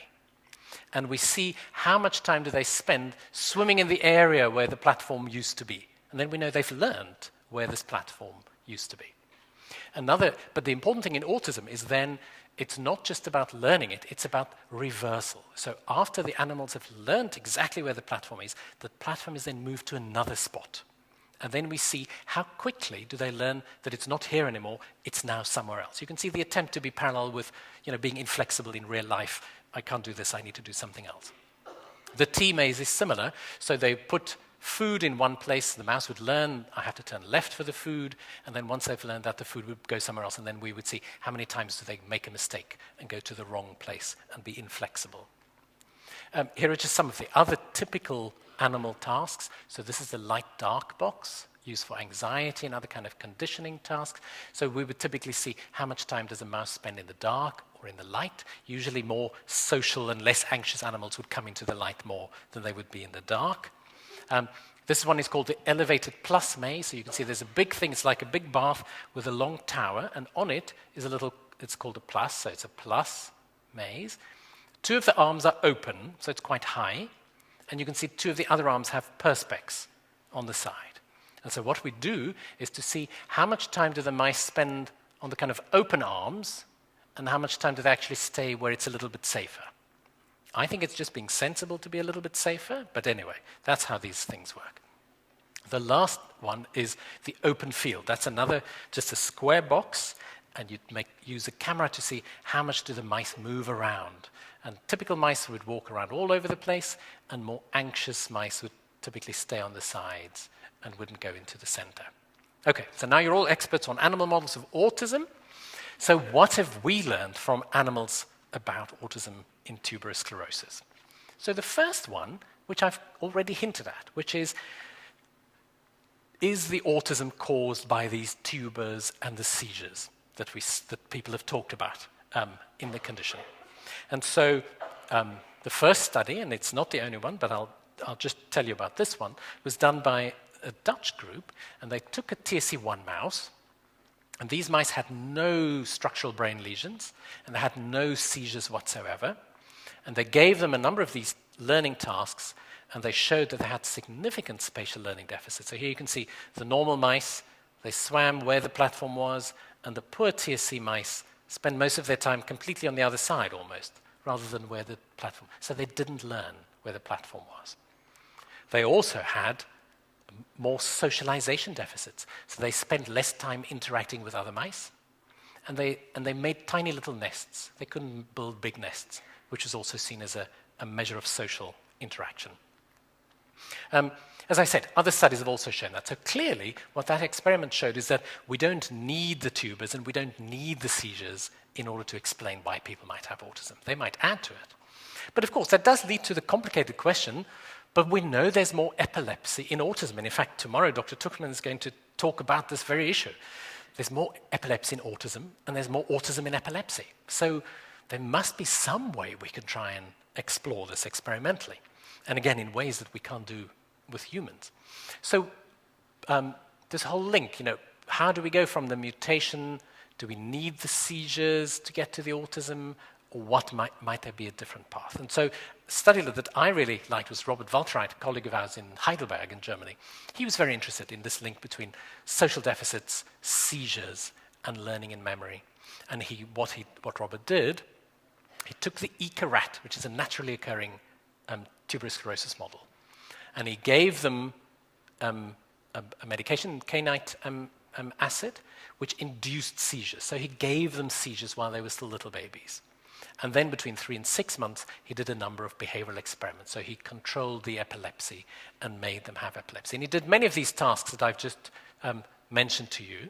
And we see how much time do they spend swimming in the area where the platform used to be. And then we know they've learned where this platform used to be. But the important thing in autism is then it's not just about learning it, it's about reversal. So after the animals have learned exactly where the platform is then moved to another spot. And then we see how quickly do they learn that it's not here anymore, it's now somewhere else. You can see the attempt to be parallel with being inflexible in real life. I can't do this, I need to do something else. The T-maze is similar. So they put food in one place, the mouse would learn, I have to turn left for the food, and then once they've learned that, the food would go somewhere else, and then we would see how many times do they make a mistake and go to the wrong place and be inflexible. Here are just some of the other typical animal tasks. So this is the light-dark box, used for anxiety and other kind of conditioning tasks. So we would typically see how much time does a mouse spend in the dark or in the light. Usually more social and less anxious animals would come into the light more than they would be in the dark. This one is called the elevated plus maze. So you can see there's a big thing. It's like a big bath with a long tower, and on it is a little, it's called a plus, so it's a plus maze. 2 of the arms are open, so it's quite high, and you can see 2 of the other arms have perspex on the side. And so what we do is to see how much time do the mice spend on the kind of open arms, and how much time do they actually stay where it's a little bit safer. I think it's just being sensible to be a little bit safer, but anyway, that's how these things work. The last one is the open field. That's another, just a square box, and you'd use a camera to see how much do the mice move around. And typical mice would walk around all over the place, and more anxious mice would typically stay on the sides and wouldn't go into the center. Okay, so now you're all experts on animal models of autism. So what have we learned from animals about autism in tuberous sclerosis? So the first one, which I've already hinted at, which is the autism caused by these tubers and the seizures that people have talked about in the condition? And so the first study, and it's not the only one, but I'll just tell you about this one, was done by a Dutch group, and they took a TSC1 mouse, and these mice had no structural brain lesions, and they had no seizures whatsoever, and they gave them a number of these learning tasks, and they showed that they had significant spatial learning deficits. So here you can see the normal mice, they swam where the platform was, and the poor TSC mice spent most of their time completely on the other side almost, rather than where the platform. So they didn't learn where the platform was. They also had more socialization deficits. So they spent less time interacting with other mice, and they made tiny little nests. They couldn't build big nests, which is also seen as a measure of social interaction. As I said, other studies have also shown that. So clearly, what that experiment showed is that we don't need the tubers and we don't need the seizures in order to explain why people might have autism. They might add to it. But of course, that does lead to the complicated question, but we know there's more epilepsy in autism. And in fact, tomorrow, Dr. Tuchman is going to talk about this very issue. There's more epilepsy in autism, and there's more autism in epilepsy. So there must be some way we can try and explore this experimentally. And again, in ways that we can't do with humans. So this whole link, how do we go from the mutation? Do we need the seizures to get to the autism? Or what might there be a different path? And so a study that I really liked was Robert Waltereit, a colleague of ours in Heidelberg in Germany. He was very interested in this link between social deficits, seizures, and learning and memory. And what Robert did, he took the ECA rat, which is a naturally occurring tuberous sclerosis model, and he gave them a medication, kainite acid, which induced seizures. So he gave them seizures while they were still little babies. And then between 3 and 6 months, he did a number of behavioral experiments. So he controlled the epilepsy and made them have epilepsy. And he did many of these tasks that I've just mentioned to you.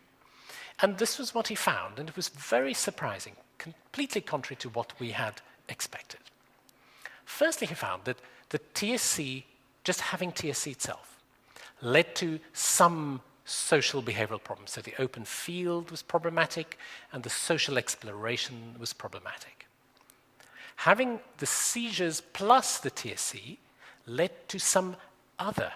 And this was what he found, and it was very surprising, completely contrary to what we had expected. Firstly, he found that the TSC, just having TSC itself, led to some social behavioral problems. So the open field was problematic, and the social exploration was problematic. Having the seizures plus the TSC led to some other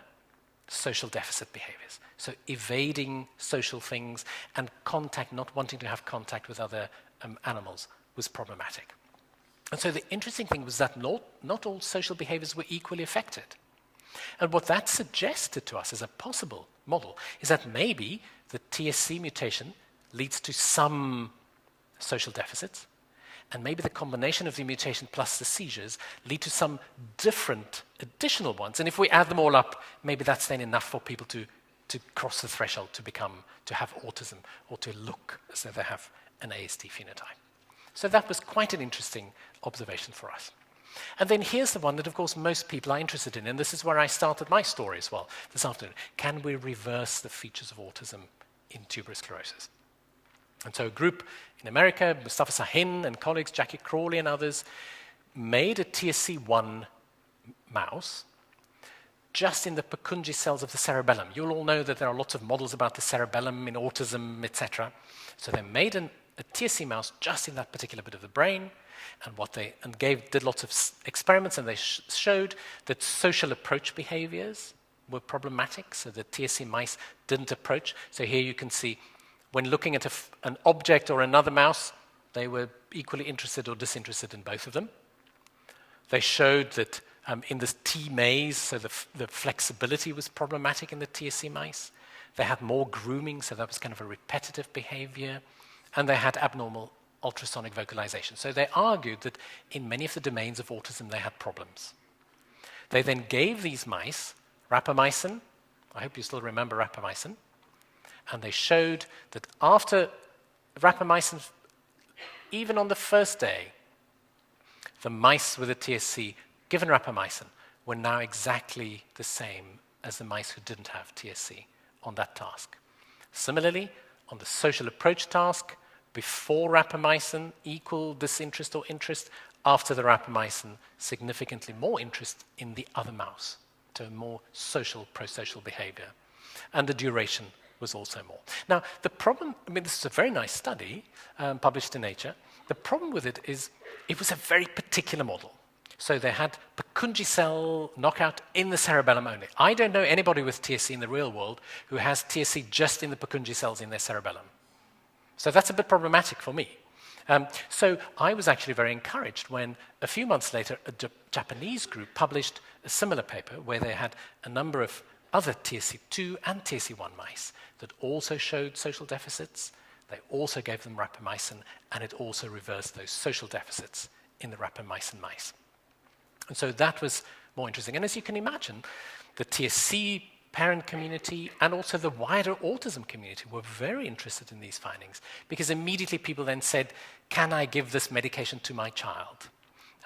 social deficit behaviors. So evading social things and contact, not wanting to have contact with other animals was problematic. And so the interesting thing was that not all social behaviors were equally affected. And what that suggested to us as a possible model is that maybe the TSC mutation leads to some social deficits, and maybe the combination of the mutation plus the seizures lead to some different additional ones. And if we add them all up, maybe that's then enough for people to cross the threshold to have autism or to look as though they have an ASD phenotype. So that was quite an interesting observation for us. And then here's the one that, of course, most people are interested in, and this is where I started my story as well this afternoon. Can we reverse the features of autism in tuberous sclerosis? And so a group in America, Mustafa Sahin and colleagues, Jackie Crawley and others, made a TSC1 mouse just in the Purkinje cells of the cerebellum. You'll all know that there are lots of models about the cerebellum in autism, etc. So they made a TSC mouse just in that particular bit of the brain, and did lots of experiments, and they showed that social approach behaviors were problematic, so the TSC mice didn't approach. So here you can see when looking at an object or another mouse, they were equally interested or disinterested in both of them. They showed that in this T maze, so the flexibility was problematic in the TSC mice. They had more grooming, so that was kind of a repetitive behavior. And they had abnormal ultrasonic vocalization. So they argued that in many of the domains of autism, they had problems. They then gave these mice rapamycin. I hope you still remember rapamycin. And they showed that after rapamycin, even on the first day, the mice with the TSC given rapamycin were now exactly the same as the mice who didn't have TSC on that task. Similarly, on the social approach task, before rapamycin, equal disinterest or interest. After the rapamycin, significantly more interest in the other mouse, to a more social, pro-social behavior. And the duration was also more. Now, the problem, I mean, this is a very nice study published in Nature. The problem with it is it was a very particular model. So they had Purkinje cell knockout in the cerebellum only. I don't know anybody with TSC in the real world who has TSC just in the Purkinje cells in their cerebellum. So that's a bit problematic for me. So I was actually very encouraged when a few months later a Japanese group published a similar paper where they had a number of other TSC2 and TSC1 mice that also showed social deficits. They also gave them rapamycin, and it also reversed those social deficits in the rapamycin mice. And so that was more interesting. And as you can imagine, the TSC parent community and also the wider autism community were very interested in these findings, because immediately people then said, can I give this medication to my child?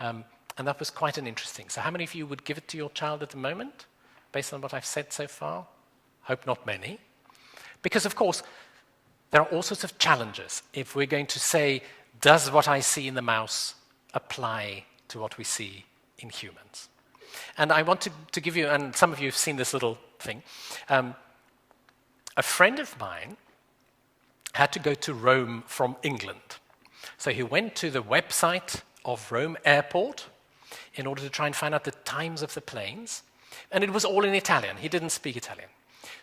And that was quite an interesting. So how many of you would give it to your child at the moment, based on what I've said so far? Hope not many. Because, of course, there are all sorts of challenges if we're going to say, does what I see in the mouse apply to what we see in humans? And I want to give you, and some of you have seen this little thing. A friend of mine had to go to Rome from England. So he went to the website of Rome Airport in order to try and find out the times of the planes. And it was all in Italian. He didn't speak Italian.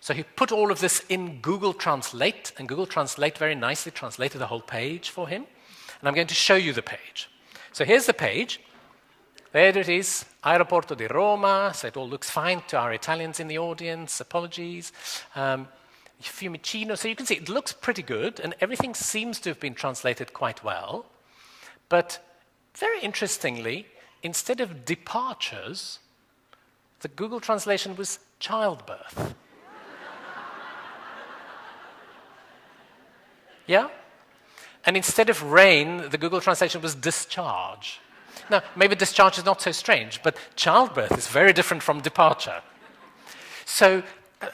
So he put all of this in Google Translate, and Google Translate very nicely translated the whole page for him. And I'm going to show you the page. So here's the page. There it is, Aeroporto di Roma. So it all looks fine to our Italians in the audience. Apologies. Fiumicino. So you can see it looks pretty good, and everything seems to have been translated quite well. But very interestingly, instead of departures, the Google translation was childbirth. Yeah? And instead of rain, the Google translation was discharge. Now, maybe discharge is not so strange, but childbirth is very different from departure. So,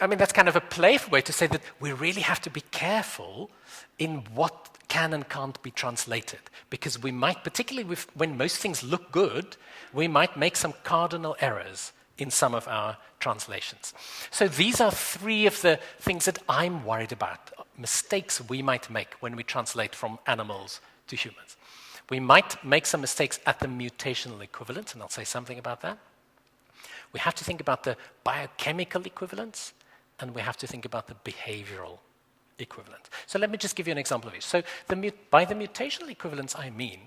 I mean, that's kind of a playful way to say that we really have to be careful in what can and can't be translated, because we might, particularly when most things look good, we might make some cardinal errors in some of our translations. So these are three of the things that I'm worried about, mistakes we might make when we translate from animals to humans. We might make some mistakes at the mutational equivalent, and I'll say something about that. We have to think about the biochemical equivalents, and we have to think about the behavioral equivalent. So let me just give you an example of each. So by the mutational equivalents, I mean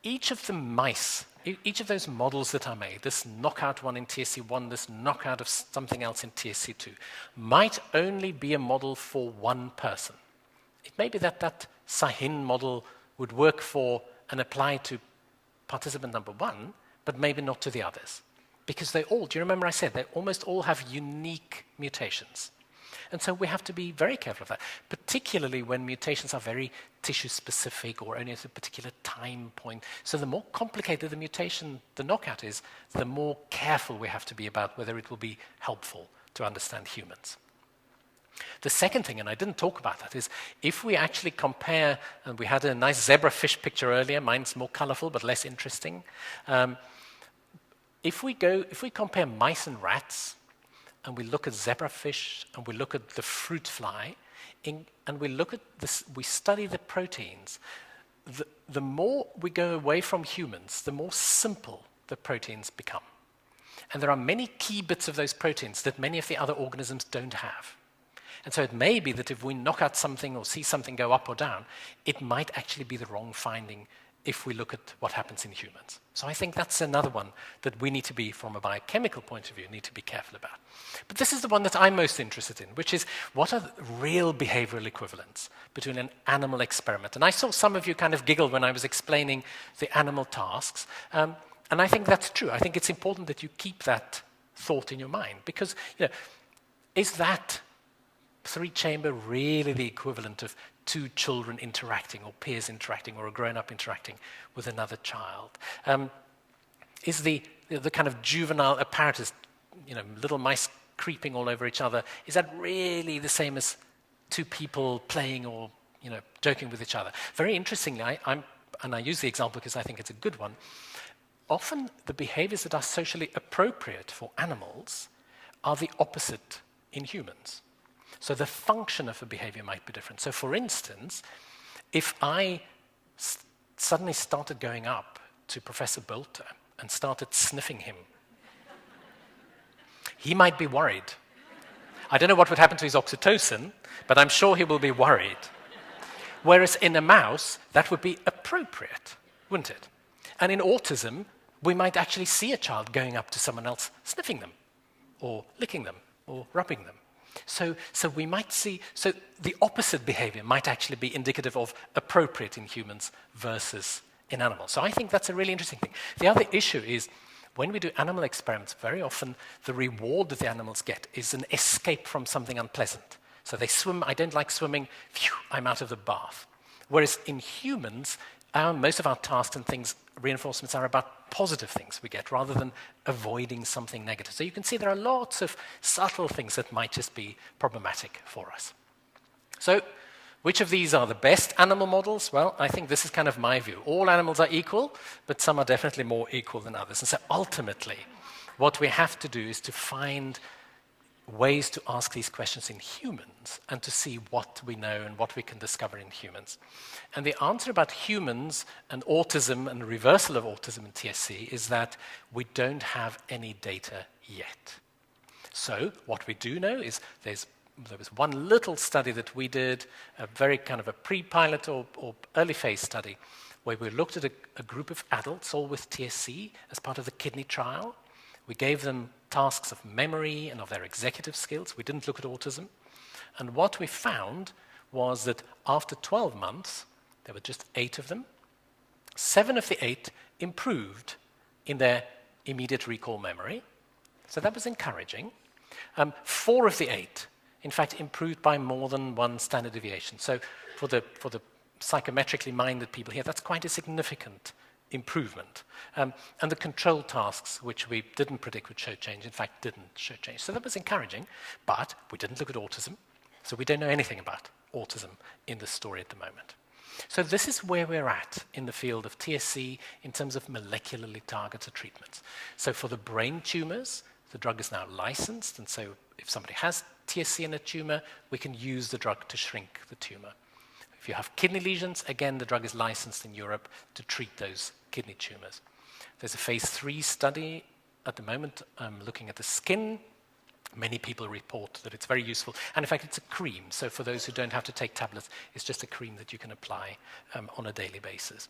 each of the mice, each of those models that are made, this knockout one in TSC1, this knockout of something else in TSC2, might only be a model for one person. It may be that that Sahin model would work for and apply to participant number one, but maybe not to the others. Because they all, do you remember I said, they almost all have unique mutations. And so we have to be very careful of that, particularly when mutations are very tissue-specific or only at a particular time point. So the more complicated the mutation, the knockout is, the more careful we have to be about whether it will be helpful to understand humans. The second thing, and I didn't talk about that, is if we actually compare, and we had a nice zebrafish picture earlier, mine's more colorful but less interesting. If we compare mice and rats, and we look at zebrafish, and we look at the fruit fly, and we look at this, we study the proteins, the more we go away from humans, the more simple the proteins become. And there are many key bits of those proteins that many of the other organisms don't have. And so it may be that if we knock out something or see something go up or down, it might actually be the wrong finding if we look at what happens in humans. So I think that's another one that we need to be, from a biochemical point of view, need to be careful about. But this is the one that I'm most interested in, which is what are the real behavioral equivalents between an animal experiment? And I saw some of you kind of giggle when I was explaining the animal tasks. And I think that's true. I think it's important that you keep that thought in your mind, because is that 3-chamber really the equivalent of 2 children interacting, or peers interacting, or a grown-up interacting with another child? Is the kind of juvenile apparatus, little mice creeping all over each other, is that really the same as 2 people playing or joking with each other? Very interestingly, I use the example because I think it's a good one. Often the behaviors that are socially appropriate for animals are the opposite in humans. So the function of a behavior might be different. So for instance, if I suddenly started going up to Professor Bolter and started sniffing him, he might be worried. I don't know what would happen to his oxytocin, but I'm sure he will be worried. Whereas in a mouse, that would be appropriate, wouldn't it? And in autism, we might actually see a child going up to someone else, sniffing them, or licking them, or rubbing them. So we might see, so the opposite behavior might actually be indicative of appropriate in humans versus in animals. So I think that's a really interesting thing. The other issue is, when we do animal experiments, very often the reward that the animals get is an escape from something unpleasant. So they swim, I don't like swimming, phew, I'm out of the bath. Whereas in humans, most of our tasks and things, reinforcements, are about positive things we get rather than avoiding something negative. So you can see there are lots of subtle things that might just be problematic for us. So which of these are the best animal models? Well, I think this is kind of my view. All animals are equal, but some are definitely more equal than others. And so ultimately, what we have to do is to find ways to ask these questions in humans and to see what we know and what we can discover in humans. And the answer about humans and autism and reversal of autism in TSC is that we don't have any data yet. So what we do know is there was one little study that we did, a very kind of a pre-pilot or early phase study, where we looked at a group of adults, all with TSC, as part of the kidney trial. We gave them tasks of memory and of their executive skills. We didn't look at autism. And what we found was that after 12 months, there were just 8 of them. 7 of the 8 improved in their immediate recall memory. So that was encouraging. 4 of the 8, in fact, improved by more than 1 standard deviation. So for the psychometrically minded people here, that's quite a significant improvement. And the control tasks, which we didn't predict would show change, in fact didn't show change. So that was encouraging, but we didn't look at autism, so we don't know anything about autism in the story at the moment. So this is where we're at in the field of TSC in terms of molecularly targeted treatments. So for the brain tumors, the drug is now licensed, and so if somebody has TSC in a tumor, we can use the drug to shrink the tumor. If you have kidney lesions, again, the drug is licensed in Europe to treat those kidney tumors. There's a phase 3 study at the moment looking at the skin. Many people report that it's very useful. And in fact, it's a cream. So for those who don't have to take tablets, it's just a cream that you can apply on a daily basis.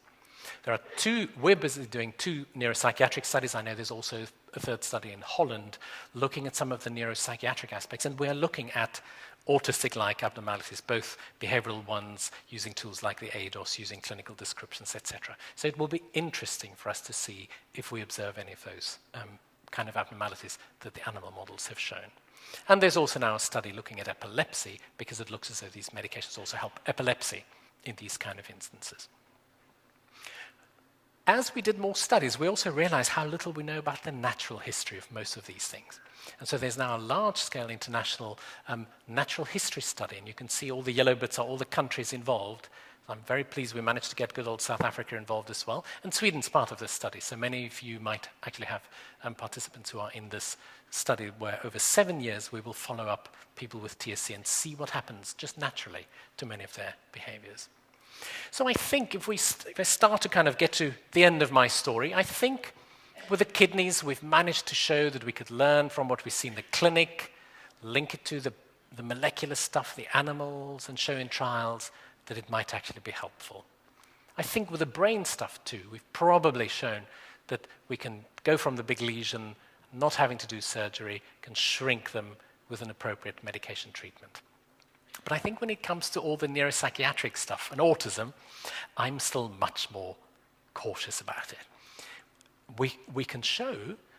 We're busy doing 2 neuropsychiatric studies. I know there's also a 3rd study in Holland looking at some of the neuropsychiatric aspects. And we're looking at autistic-like abnormalities, both behavioral ones using tools like the ADOS, using clinical descriptions, etc. So it will be interesting for us to see if we observe any of those kind of abnormalities that the animal models have shown. And there's also now a study looking at epilepsy, because it looks as though these medications also help epilepsy in these kind of instances. As we did more studies, we also realized how little we know about the natural history of most of these things. And so there's now a large-scale international natural history study, and you can see all the yellow bits are all the countries involved. I'm very pleased we managed to get good old South Africa involved as well, and Sweden's part of this study. So many of you might actually have participants who are in this study, where over 7 years we will follow up people with TSC and see what happens just naturally to many of their behaviors. So I think if I start to kind of get to the end of my story, I think with the kidneys, we've managed to show that we could learn from what we see in the clinic, link it to the molecular stuff, the animals, and show in trials that it might actually be helpful. I think with the brain stuff too, we've probably shown that we can go from the big lesion, not having to do surgery, can shrink them with an appropriate medication treatment. But I think when it comes to all the neuropsychiatric stuff and autism, I'm still much more cautious about it. We can show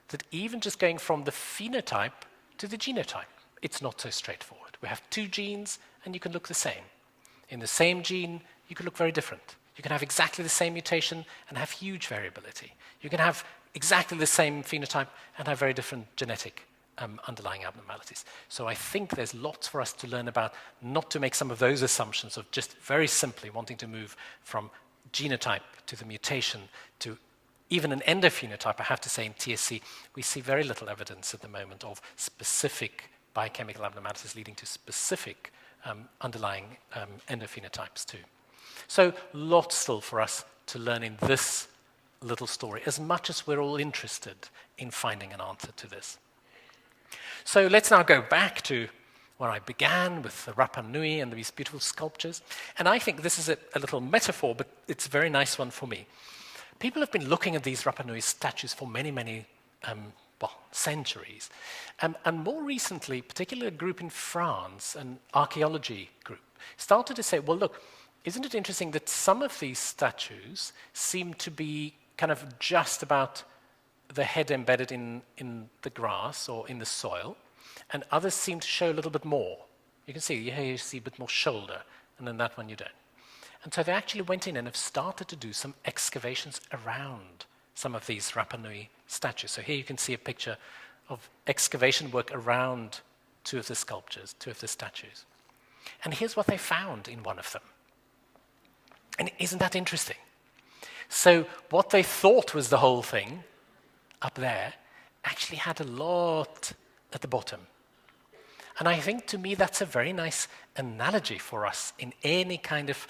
that even just going from the phenotype to the genotype, it's not so straightforward. We have two genes and you can look the same. In the same gene, you can look very different. You can have exactly the same mutation and have huge variability. You can have exactly the same phenotype and have very different genetic underlying abnormalities. So I think there's lots for us to learn about, not to make some of those assumptions of just very simply wanting to move from genotype to the mutation to even an endophenotype. I have to say in TSC, we see very little evidence at the moment of specific biochemical abnormalities leading to specific underlying endophenotypes too. So lots still for us to learn in this little story, as much as we're all interested in finding an answer to this. So let's now go back to where I began with the Rapa Nui and these beautiful sculptures. And I think this is a little metaphor, but it's a very nice one for me. People have been looking at these Rapa Nui statues for many, many centuries. And more recently, particularly a group in France, an archaeology group, started to say, well, look, isn't it interesting that some of these statues seem to be kind of just about the head embedded in the grass or in the soil, and others seem to show a little bit more. You can see, here you see a bit more shoulder, and then that one you don't. And so they actually went in and have started to do some excavations around some of these Rapa Nui statues. So here you can see a picture of excavation work around two of the sculptures, two of the statues. And here's what they found in one of them. And isn't that interesting? So what they thought was the whole thing up there actually had a lot at the bottom. And I think, to me, that's a very nice analogy for us in any kind of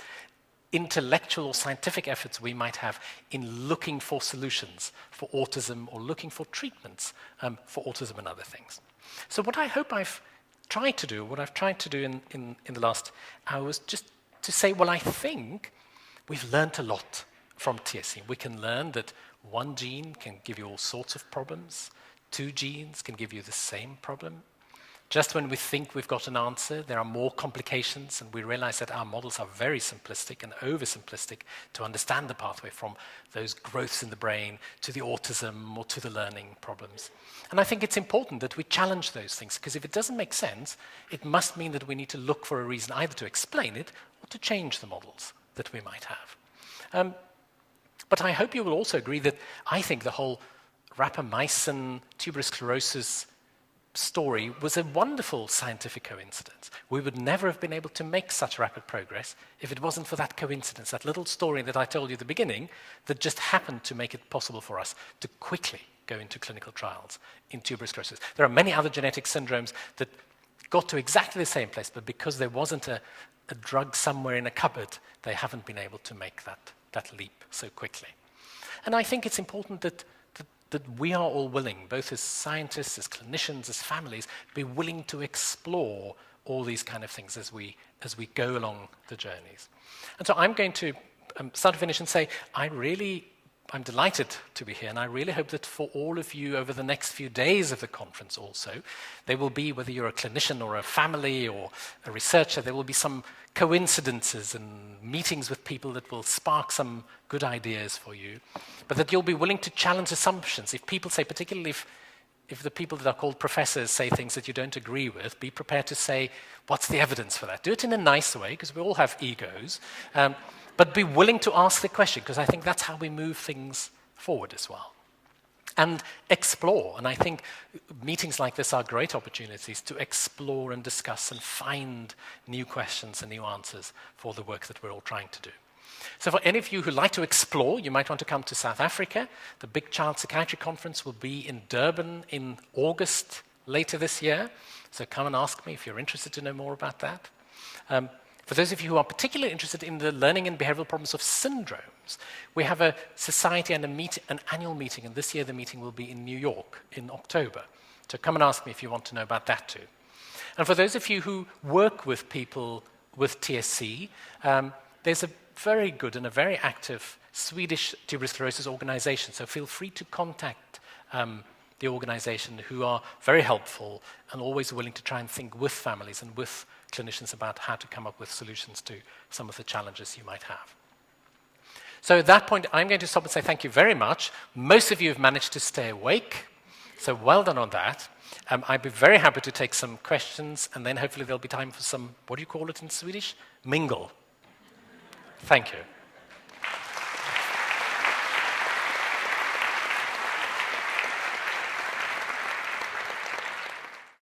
intellectual or scientific efforts we might have in looking for solutions for autism or looking for treatments for autism and other things. So what I hope I've tried to do, what I've tried to do in the last hour was just to say, well, I think we've learned a lot from TSC. We can learn that one gene can give you all sorts of problems. Two genes can give you the same problem. Just when we think we've got an answer, there are more complications, and we realize that our models are very simplistic and oversimplistic to understand the pathway from those growths in the brain to the autism or to the learning problems. And I think it's important that we challenge those things, because if it doesn't make sense, it must mean that we need to look for a reason either to explain it or to change the models that we might have. But I hope you will also agree that I think the whole rapamycin tuberous sclerosis story was a wonderful scientific coincidence. We would never have been able to make such rapid progress if it wasn't for that coincidence, that little story that I told you at the beginning that just happened to make it possible for us to quickly go into clinical trials in tuberous sclerosis. There are many other genetic syndromes that got to exactly the same place, but because there wasn't a drug somewhere in a cupboard, they haven't been able to make that leap so quickly. And I think it's important that we are all willing, both as scientists, as clinicians, as families, be willing to explore all these kind of things as we go along the journeys. And so I'm going to start to finish and say, I'm delighted to be here, and I really hope that for all of you over the next few days of the conference also, there will be, whether you're a clinician or a family or a researcher, there will be some coincidences and meetings with people that will spark some good ideas for you, but that you'll be willing to challenge assumptions. If people say, particularly if the people that are called professors say things that you don't agree with, be prepared to say, what's the evidence for that? Do it in a nice way, because we all have egos, but be willing to ask the question, because I think that's how we move things forward as well. And explore. And I think meetings like this are great opportunities to explore and discuss and find new questions and new answers for the work that we're all trying to do. So for any of you who like to explore, you might want to come to South Africa. The big Child Psychiatry Conference will be in Durban in August later this year. So come and ask me if you're interested to know more about that. For those of you who are particularly interested in the learning and behavioral problems of syndromes, conference. We have a society and an annual meeting, and this year the meeting will be in New York in October. So come and ask me if you want to know about that too. And for those of you who work with people with TSC, there's a very good and a very active Swedish tuberous sclerosis organization, so feel free to contact the organization, who are very helpful and always willing to try and think with families and with clinicians about how to come up with solutions to some of the challenges you might have. So at that point, I'm going to stop and say thank you very much. Most of you have managed to stay awake, so well done on that. I'd be very happy to take some questions, and then hopefully there'll be time for some, what do you call it in Swedish? Mingle. Thank you.